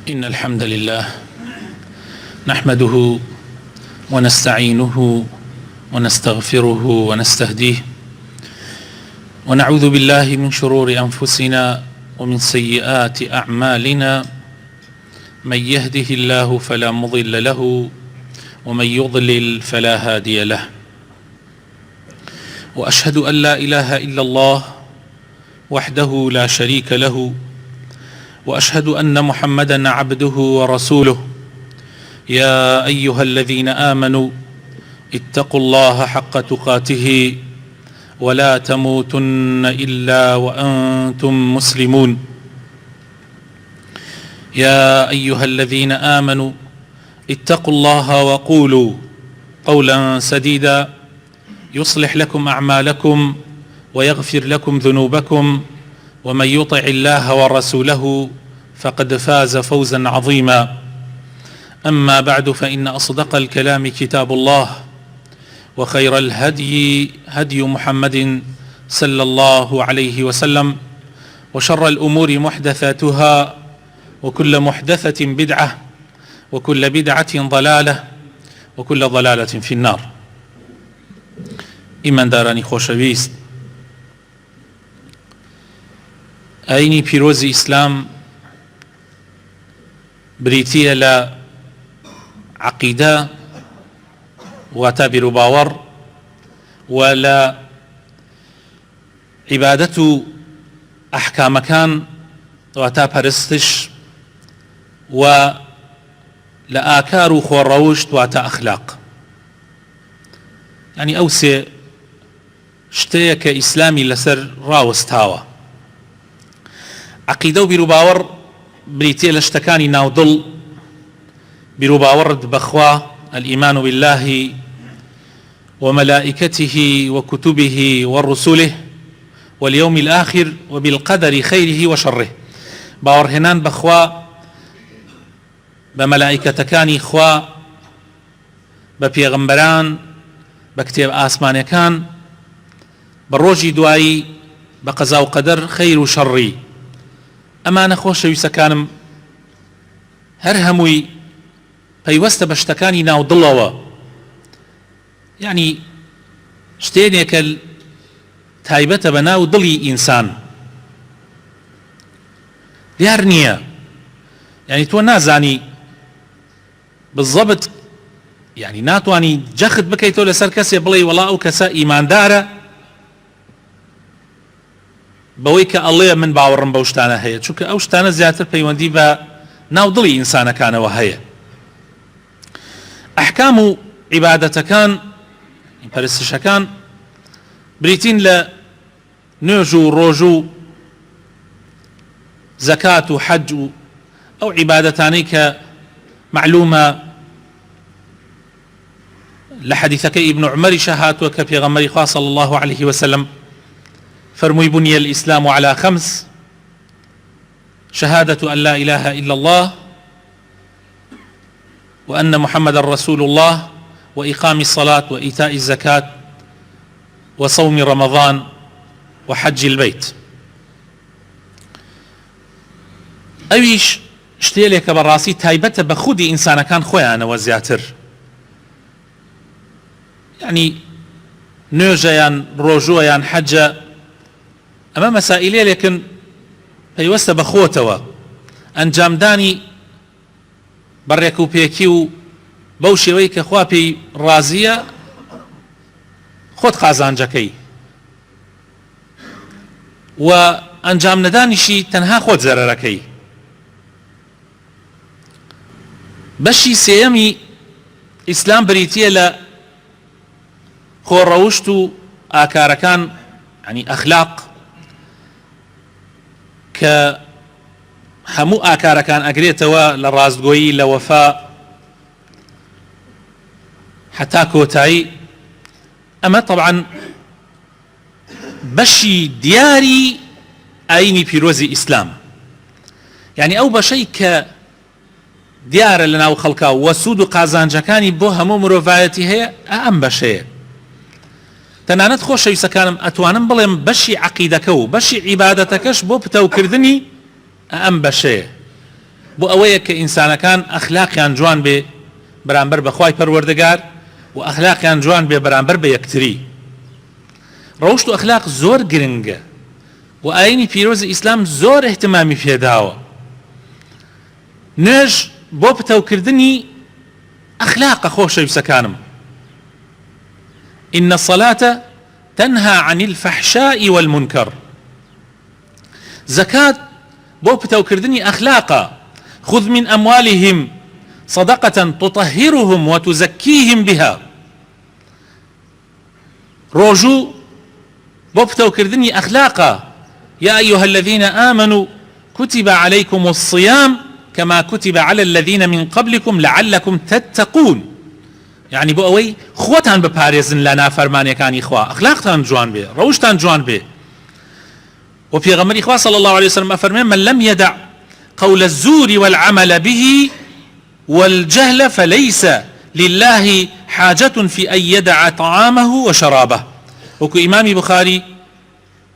إن الحمد لله نحمده ونستعينه ونستغفره ونستهديه ونعوذ بالله من شرور أنفسنا ومن سيئات أعمالنا. من يهده الله فلا مضل له ومن يضلل فلا هادي له، وأشهد أن لا إله إلا الله وحده لا شريك له، وأشهد أن محمدا عبده ورسوله. يا أيها الذين آمنوا اتقوا الله حق تقاته ولا تموتن إلا وأنتم مسلمون. يا أيها الذين آمنوا اتقوا الله وقولوا قولا سديدا يصلح لكم أعمالكم ويغفر لكم ذنوبكم، ومن يطع الله ورسوله فقد فاز فوزا عظيما. أما بعد، فإن أصدق الكلام كتاب الله، وخير الهدي هدي محمد صلى الله عليه وسلم، وشر الأمور محدثاتها، وكل محدثة بدعة، وكل بدعة ضلالة، وكل ضلالة في النار. إيمان داراني خوشويست، ئاینی پیرۆزی ئیسلام بریتیە لە عەقیدە واتە بیر و باوەڕ و لە عیبادەت و ئەحکامەکان واتە پەرستش و لە ئاکار و خۆڕەوشت واتە ئەخلاق. یعنی ئەو سێ شتەیە کە ئیسلامی لەسەر ڕاوەستاوە. عقیدە و بیر و باوەڕ بریتیە لە شتەکانی ناودڵ، بیر و باوەڕت بەخوا، الإيمان بالله وملائكته وكتبه ورسله واليوم الآخر وبالقدر خيره وشره. باوەڕهێنان بەخوا، بە مەلائیکەتەکانی خوا، بە پێغەمبەران، بە کتێب ئاسمانیەکان، بە ڕۆژی دوایی، بە قەزا و قەدەر خەیر و شەڕی. ئەمانە خۆشەویستەکانم هەر هەمووی پەیوەستە بە شتەکانی ناودڵەوە. یعنی شتێنێکە تایبەتە بە ناو دڵی ئینسان، دیار نییە. یعنی تۆ نازانی بزەبت، یعنی ناتوانی جەخت بکەیتەوە لەسەر کەسێ بڵێ وەڵا ئەو کەسە ئیماندارە بەوەی کە ئەڵێ من باوەڕم بەو شتانە هەیە، چونکە ئەو شتانە زیاتر پەیوەندی بە ناودڵی ئینسانەکانەوە هەیە. ئەحکام و عیبادەتەکان، پەرستشەکان بریتین لە نوێژ و ڕۆژ و زەکات و حەج و ئەو عیبادەتانەی کە معلومە لە حەدیثەکەی ئیبن عومەریشە هاتووە کە پێغەمبەری خوا صلی الله عليه وسلم فرمي بني الإسلام على 5: شهادة أن لا إله إلا الله وأن محمد رسول الله وإقام الصلاة وإيتاء الزكاة وصوم رمضان وحج البيت. أويش شتيلك براسي تايبت بخودي إنسان كان خويا أنا وزياتر، يعني نوجيان روجويان حجة، ئەمە مەسائلێ لێکن پەیوەستە بە خۆتەوە ئەنجامدانی بەڕێک و پێکی و بەو شێوەی کە خوا پێی ڕازیە خۆت قازانجەکەی، و ئەنجام نەدانیشی تەنها خۆت زەرەرەکەی. بەشی سێیەمی ئیسلام بریتیە لە خۆڕەوشت و ئاکارەکان، یعنی ئەخلاق، کە هەموو ئاکارەکان ئەگرێتەوە لە ڕاستگۆیی، لە وەفا، حتا کۆتایی. ئەمە طبعا بەشی دیاری ئاینی پیرۆزی ئیسلام، یعنی ئەو بەشەی کە دیارە لە ناو خەڵکا و سوود و قازانجەکانی بۆ هەموو مرۆڤایەتی هەیە، ئەم بەشەیە. تەنانەت خۆشەویستەکانم ئەتوانم بڵێم بەشی عەقیدەکە و بەشی عیبادەتەکەش بۆ پتەوکردنی ئەم بەشەیە. بۆ ئەوەیە کە ئینسانەکان ئەخلاقیان جوان بێ بەرامبەر بەخوای پەروەردگار و ئەخلاقیان جوان بێ بەرامبەر بە یەکتری. ڕەوشت و ئەخلاق زۆر گرنگە و ئاینی پیرۆزی ئیسلام زۆر احتیمامی پێداوە. نوێژ بۆ پتەوکردنی ئەخلاقە خۆشەویستەکانم. إن الصلاة تنهى عن الفحشاء والمنكر. زكاة بو بتوكردني أخلاقا خذ من أموالهم صدقة تطهرهم وتزكيهم بها. روجو بو بتوكردني أخلاقا يا أيها الذين آمنوا كتب عليكم الصيام كما كتب على الذين من قبلكم لعلكم تتقون. يعني بو أوي خوتان بباريزن لنا فرماني كان إخوة أخلاقتان جوان بي روشتان جوان بي. وفي غمر إخوة صلى الله عليه وسلم أفرمين من لم يدع قول الزور والعمل به والجهل فليس لله حاجة في أن يدع طعامه وشرابه. وكو إمام بخاري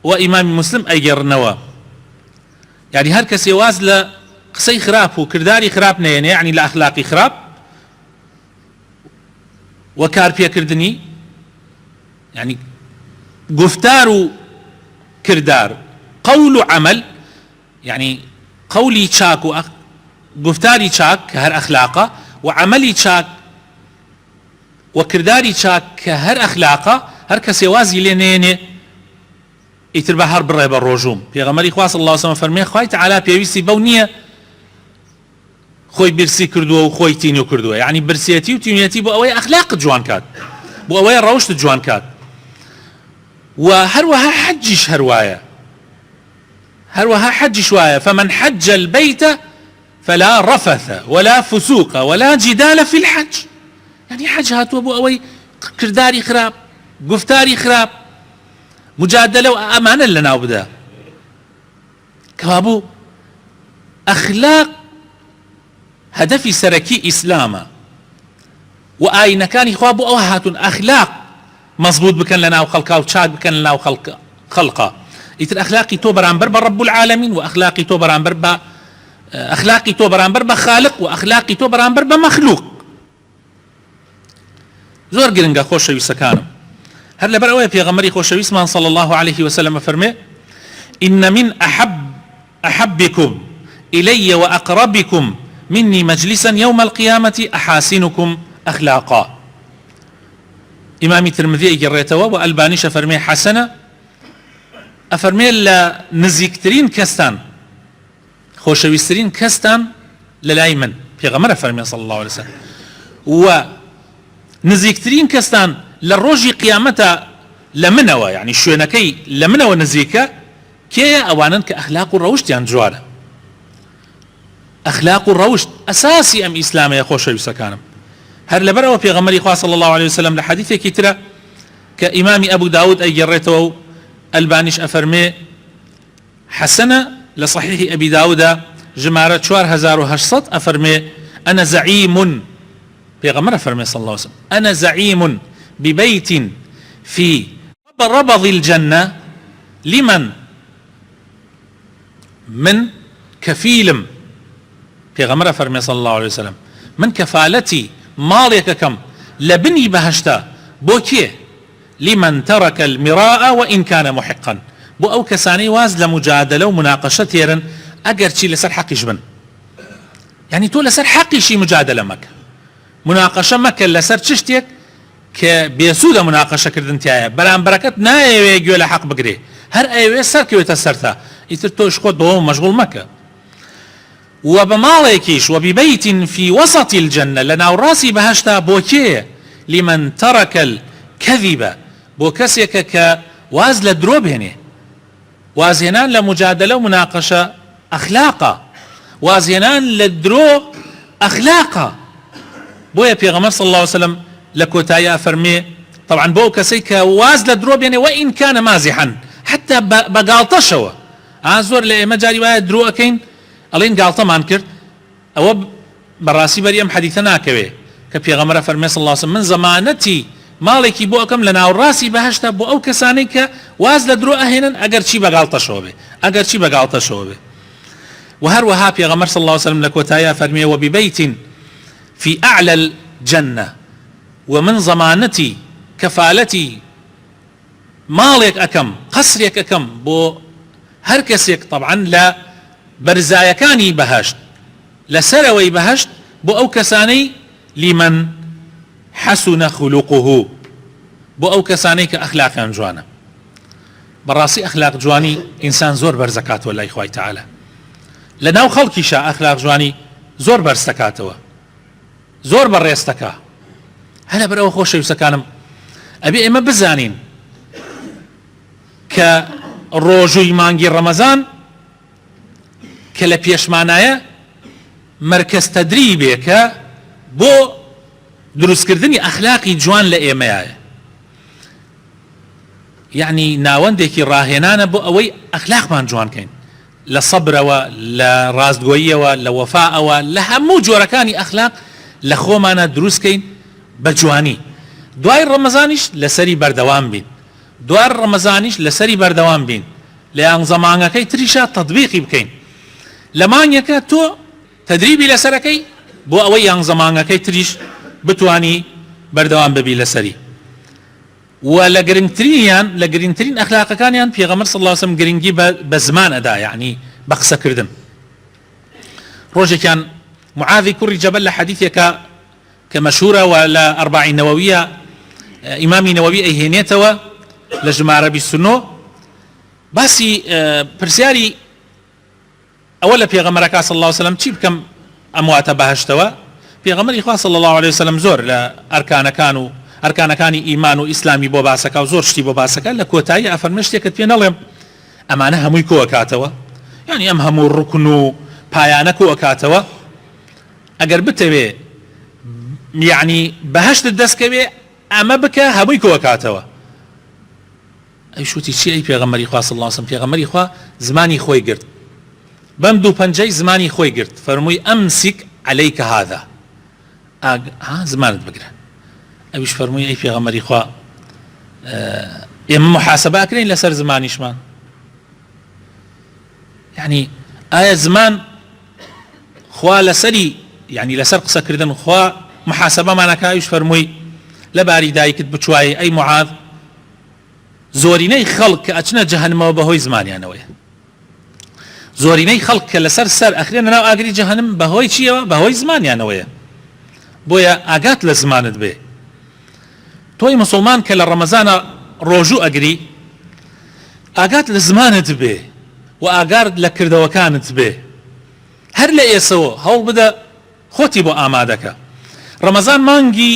وإمام مسلم أيرنوا يعني هر كسي واز لقسي خراب وكرداري خراب نين يعني لأخلاقي خراب وكار فيها كردني يعني گفتار كردار قول عمل يعني قولي چاك گفتاري چاك كهر أخلاقه وعملي چاك وكرداري چاك كهر أخلاقه هر كسي وازي لينيني يتربى هر بالرهب الرجوم. في غمري خواص الله وسلم فرمي خواهي تعالى بيويسي بونية خوي برسي كردوه وخوي تينيو كردوه يعني برسيتي وتينيتي بو أوي أخلاق جوان كات بو أوي روشت جوان كات. وهروها حجش هروها حج شواية فمن حج البيت فلا رفث ولا فسوق ولا جدال في الحج. يعني حج هاتوا بو أوي كرداري خراب گفتاري خراب مجادلة وأمانة لنا وبدا كوابو أخلاق هدفي سركي إسلاما وآينا كان خوابو أو هاتون أخلاق مضبوط بكن لنا وخلقا وشاد بكن لنا وخلقا يتر أخلاقي توبر عن بربا رب العالمين وأخلاقي توبر عن بربا أخلاقي توبر عن بربا خالق وأخلاقي توبر عن بربا مخلوق. زور قرنقا خوشوي سكانم هل لبرأوي في غمري خوشوي اسمان صلى الله عليه وسلم فرمي إن من أحبكم إلي وأقربكم مني مجلسا يوم القيامة أحاسنكم أخلاقا. إمام الترمذي جريتوا وألبانيش فرمي حسنة أفرمي لنزيكترين كستان خوشويسترين كستان للايمن في غمرة فرمي صلى الله عليه وسلم ونزيكترين كستان للروجي قيامته لمنوا يعني شوينكي لمنوا نزيكا كي أوانا كأخلاق الروشت يعني جوانا أخلاق الروشت أساسي أم إسلامي يا خوشوي سكانم. هر لبرأوا في غمري خواه صلى الله عليه وسلم لحديثة كتيرة كإمام أبو داود أي جريته البانيش أفرمي حسنة لصحيح أبي داود جمارة 4800 أفرمي أنا زعيم في غمرة فرمي صلى الله عليه وسلم أنا زعيم ببيت في ربض الجنة لمن من كفيل في غمرة فرمي صلى الله عليه وسلم من كفالتي مالك كم لبني بهشتا بوكيه لمن ترك المراء وإن كان محقا بو أو كساني واز لمجادلة ومناقشة يرن أجر شي لسر حقي جبن يعني تو لسر حقي شي مجادلة مك مناقشة مك لسر تشتيك كبيسودة مناقشة كردن تيايا بلان بركت نايوه يقول حق بقري هر ايوه سر كيوه تسرتها يترتوش خود دوهم مشغول مكة وبمالكيش وببيت في وسط الجنة لنا وراسي بهشتا بوكيه لمن ترك الكذب بوكسيك كواز لدروب هني وازينان لمجادلة ومناقشة أخلاقا وازينان لدرو أخلاقا بويا بيغمر صلى الله عليه وسلم لكوتايا فرمي طبعا بو كسيك واز لدروب يعني وإن كان مازحا حتى بقالطشوا عازور لما جاري وايد درو أكين ألين قالطة ما انكر أو براسي بريم حديثنا كوي كبيغمر فرمي صلى الله عليه وسلم من زمانتي مالكي بو أكم لنا وراسي بهشتا بو أو كسانيك واز لدرو أهينا أقر شي بقالطشوا بي أقر شي بقالطشوا بي وهروها پێغەمبەر صلى الله عليه وسلم لە کۆتاییە فەرمێ وببيت في أعلى الجنة ومن ضمانتي كفالتي ماڵێک ئەەکەم قەسرێک ئەەکەم بۆ هەر کەسێک طبعا لە بەرزایەکانی بەهەشت لەسەرەوەی بەهەشت بۆ ئەو کەسانەی لمن حسن خلقه بۆ ئەو کەسانەی کە ئەخلاقیان جوانە. بەڕاستی ئەخلاق جوانی ئینسان زۆر بەرزەکاتەوە لای خوای تەعالە، لە ناو خەڵکیشە ئەخلاق جوانی زۆر بەرزەکاتەوە، زۆر بەڕێستەکە. هەلە بەرەوە خۆشەویستەکانم ئەبێ ئێمە بزانین کە ڕۆژووی مانگی ڕەمەزان کە لە پێشمانایە مەرکەز تەدریبێ کە بۆ دروستکردنی ئەخلاقی جوان لە ئێمەیە، یعنی ناوەندێکی ڕاهێنانە بۆ ئەوەی ئەخلاقمان جوانکەین لە سەبرەوە، لە ڕاستگۆییەوە، لە وەفاءەوە، لە هەموو جۆرەکانی ئەخلاق لە خۆمانە دروستکەین بە جوانی. دوای ڕەمەزانیش لەسەری بەردەوام بین، دوای ڕەمەزانیش لەسەری بەردەوام بین، لە یانزەمانگەکەی تریشە تەطبیقی بکەین. لە مانگێکە تۆ تەدریبی لەسەرەکەی بۆ ئەوەی یانزەمانگەکەی تریش بتوانی بەردەوام ببی لەسەری. و لە گرنگترینیان لە گرنگترین ئەخلاقەکانیان پێغەمبەر صلی الله علیه وسلم گرنگی بە زمان ئەدا، یعنی بە قسەکردن. ڕۆژێکیان معاذی کوڕی جەبەل لە حەدیثێکە کە مەشهورە و لە ئەربعین نەوەویە ئیمامی نەوەوی ئەیهێنێتەوە لە ژمارە 29 باسی پرسیاری ئەوە لە پێغەمبەرەکە صلی الله علیه وسلم چی بکەم ئەمواتە بەهەشتەوە. پێغەمبەری خوا صلی الله علیه وسلم زۆر لە ئەرکانەکانی ئیمان و ئیسلامی بۆ باسەکە و زۆر شتی بۆ باسەکە، لە کۆتایی ئەفەرمێ شتێکت پێ نەڵێم ئەمانە هەمووی کۆکاتەوە، یعنی ئەم هەموو ڕوکن و پایانە کۆکاتەوە. ئەگەر بتەوێ یعنی بەهەشتت دەستکەوێ ئەمە بکە هەمووی کۆکاتەوە. ئەی شوتی چی ئەی پێغەمبەری خوا صلی الله علیه وسلم؟ پێغەمبەری خوا زمانی خۆی گرت، بەم دوو پەنجەی زمانی خۆی گرت، فەرمووی ئەمسیک عەلەیکە هذا، زمانت بگرە. ئەویش فەرمووی ئەی پێغەمبەری خوا ئێمە محاسەبە ئەکرێن لەسەر زمانیشمان، یعنی ئایا زمان خوا لەسەری یعنی لەسەر قسەکردن خوا محاسەبەمانەکە؟ ئەویش فەرمووی لە باری دایکت بچوایە ئەی معاذ، زۆرینەی خەڵک کە ئەچنە جەهەنەمەوە بەهۆی زمانیانەوەیە، زۆرینەی خەڵک کە لەسەر سەر ئەخرێنە ناو ئاگری جەهەنەم بەهۆی چیەوە؟ بەهۆی زمانیانەوەیە. بۆیە ئاگات لە زمانت بێ. تۆی مسلمان کە لە ڕەمەزانە ڕۆژوو ئەگری ئاگات لە زمانت بێ و ئاگار لە کردەوەکانت بێ. هەر لە ئێسەوە هەوڵ بدە خۆتی بۆ ئامادەکە. ڕەمەزان مانگی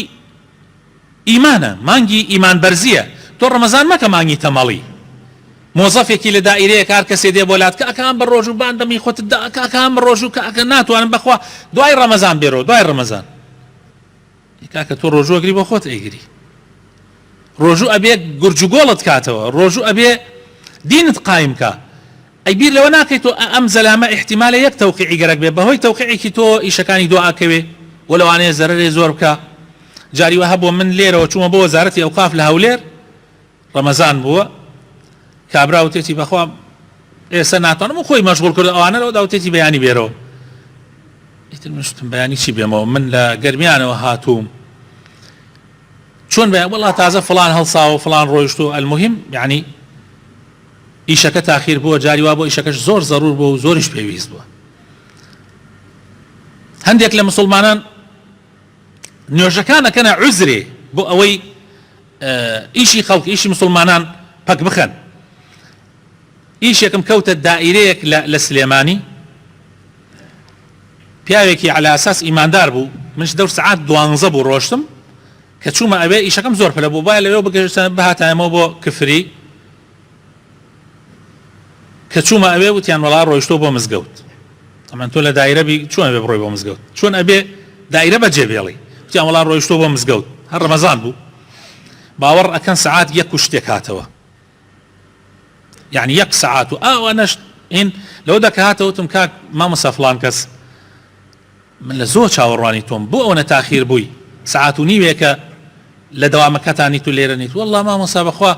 ئیمانە، مانگی ئیمان بەرزیە. تۆ ڕەمەزان مەکە مانگی تەمەڵی، مۆزەفێکی لە دائیرەیە کار کەسێ دێ بۆ لات کە ئەکان بە ڕۆژوو باندەمی خۆتت دا ئەکان بە ڕۆژوو کە ئەکە ناتوانم بەخوا دوای ڕەمەزان بێرەوە، دوای ڕەمەزان کاکە تۆ ڕۆژوو ئەگری بۆ خۆت ئەیگری. ڕۆژوو ئەبێ گورج و گۆڵت کاتەوە، ڕۆژوو ئەبێ دینت قایم کە. ئەی بیر لەوە ناکەیت تۆ ئەم زەلامە احتیمالە یەک تەوقیعی گەرەک بێ بەهۆی تەوقیعێکی تۆ ئیشەکانی دۆعاکەوێ و لەوانەیە زەرەرێ زۆر بکە. جاری وە هەبووە من لێرەوە چوومە بۆ وەزارەتی ئەوقاف لە هەولێر، ڕەمەزان بووە، کابرا وتێتی بەخوا ئێستا ناتوانم خۆی مەشغوڵ کرد ئەوانە لەوە داوتێتی بەیانی بێرەوە. ئیتر من شتم بەیانی چی بێمەوە؟ من لە گەرمیانەوە هاتووم، چۆن بەیان؟ وەڵا تازە فڵان هەڵساوە فڵان ڕۆیشتو. المهم یعنی ئیشەکە تاخیر بووە، جاری وا بۆ ئیشەکەش زۆر زەرور بووە و زۆریش پێویست بووە. هەندێک لە مسلمانان نوێژەکان ئەکەنە عوزرێ بۆ ئەوەی ئیشی خەڵک ئیشی مسلمانان پەک بخەن. ئیشێکم کەوتە دائیرەیەک لە سلێمانی، پیاوێکی عەلە ئەساس ئیماندار بوو، منش دەور سەعات 12 بوو ڕۆشتم کە چوومە ئەبێ ئیشەکەم زۆر پلە بوو، باە لەوێ بگەشتە بەهاتایەمەوە بۆ کفری، کە چوومە ئەوێ وتیان وەڵا ڕۆیشتۆ بۆ مزگەوت. ئەمە تۆ لە دایرە بی چۆن ئەبێ بڕۆی بۆ مزگەوت؟ چۆن ئەبێ دایرە بەجێبێڵی؟ وتیان وەڵا ڕۆیشتۆ بۆ مزگەوت. هەر ڕەمەزان بوو، باوەڕ ئەکەن سەعات 1 و شتێک هاتەوە، یعنی 1 سەعات و ئەوەنەش هین لەوە دەکە هاتەوتم کاک مامۆستا فڵان کەس، من لە زۆر چاوەڕوانی تۆم بۆ ئەوەنە تاخیر بووی، سەعات و نیوێکە لە دەوامەکەتانی تو لێرە نیت. وەڵڵا مامۆستا بەخوا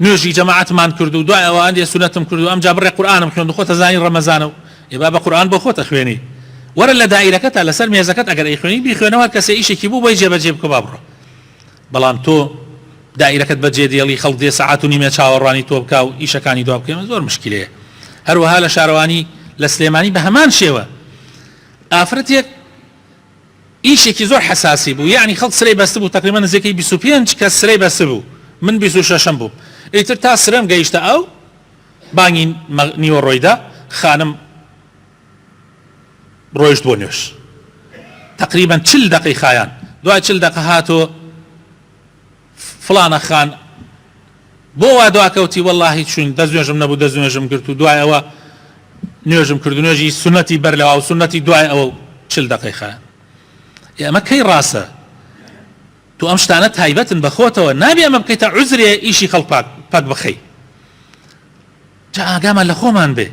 نوێژی جەماعەتمان کرد و دوای ئەوە ئەندێ سونەتم کرد و ئەمجا بڕێ قورئانم خوێند و خۆتە زانی ڕەمەزانە و ئێبا بە قورئان بۆ خۆتە خوێنی وەرە لە دائیرەکەتە لەسەر مێزەکەت ئەگەر ئەیخوێنی بیخوێنەوە کەسێ ئیشێکی بوو بۆی جێبەجێ بکە با بڕۆ بەڵام تۆ دائیرەکەت بەجێ دێڵی خەڵک دێ سەعات و نیمە چاوەڕوانی تۆ بکە و ئیشەکانی دوا بکەمە زۆر مشکلەیە هەروەها لە شارەوانی لە سلێمانی بە هەمان شێوە ئافرەتێک ئیشێکی زۆر حساسی بوو یعنی خەڵک سرەی بەستە بوو تقریبا نزیکەی 25 کەس سرەی بەستە بوو من 26م بوو ئیتر تا سرم گەیشتە ئەو بانگی نیوەڕۆیدا خانم ڕۆیشت بۆ نوێش تقریبا 40 دقەی خایان دوای 40 دقە هاتۆ فلانە خان بۆ وا دواکەوتی وەڵڵاهی چوین دەستنوێژم نەبوو دەستنوێژم کرد و دوای ئەوە نوێژم کرد نوێژی سنەتی بەرلەوە و سنەتی دوای ئەوە 40 دقەی خایان ئەمە کەی ڕاستە تو ئەم شتانە تایبەتن بەخۆتەوە نابێ ئەمە بکەیتە عوزرێ ئیشی خەڵک پاک بخەی جا ئاگامان لە خۆمان بێ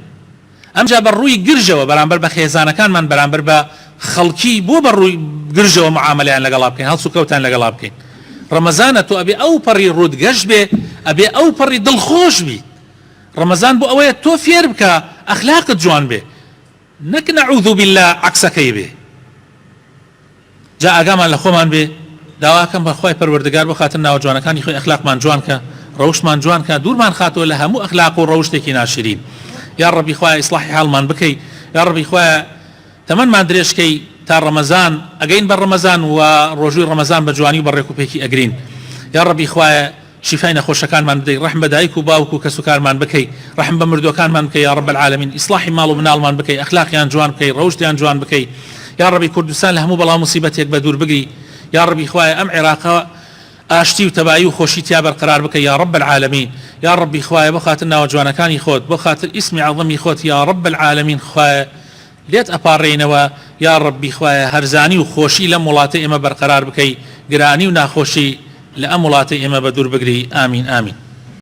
ئەمجا بە ڕووی گرژەوە بەرامبەر بە خێزانەکانمان بەرامبەر بە خەڵکی بۆ بە ڕووی گرژەوە معاملەیان لەگەڵا بکەین هەڵسو کەوتان لەگەڵا بکەین ڕەمەزانە تۆ ئەبێ ئەو پەڕی ڕوودگەشت بێ ئەبێ ئەو پەڕی دڵخۆش بی ڕەمەزان بۆ ئەوەیە تۆ فێر بکە ئەخلاقت جوان بێ نەک نەعوذ بالله عەکسەکەی بێ جا ئاگامان لە خۆمان بێ داواکەم بەخوای پەروەردگار بۆ خاتر ناوە جوانەکانی خۆی ئەخلاقمان جوان کە ڕەوشمان جوان کە دوورمان خاتەوە لە هەموو ئەخلاق و ڕەوشتێکی ناشرین یا ڕەبی خوای ئیسلاحی حاڵمان بکەی یا ڕەبی خوای تەمەنمان درێژکەی تا ڕەمەزان ئەگەین بە ڕەمەزان و ڕۆژووی ڕەمەزان بە جوانی و بە ڕێکوپێکی ئەگرین یا ڕەبی خوای شیفای نەخۆشەکانمان بدەی ڕەحم بە دایک و باوک و کەسوکارمان بکەی ڕەحم بە مردوەکانمان بکەی یا ڕەب العالەمین ئیسلاحی ماڵ و مناڵمان بکەی ئەخلاقیان جوان بکەی ڕەوشتیان جوان بکەی یا ڕەبی کوردستان لە هەموو بەڵاو موسیبەتێک بە دوور بگری یا ڕەبی خوای ئەم عێراقە ئاشتی و تەبایی و خۆشی تیا بەرقرار بکە یا ڕەب العالەمین یا ڕەبی خوای بۆ خاتر ناوە جوانەکانی خۆت بۆ خاتر ئیسمی عەظەمی خۆت یا ڕەب العالەمین خوای لێت ئەپاڕێنەوە یا ڕەبی خوای هەرزانی و خۆشی لەم وڵاتە ئێمە بەرقرار بکەی گرانی و ناخۆشی لە ئەم وڵاتە ئێمە بە دوور بگری ئامین ئامین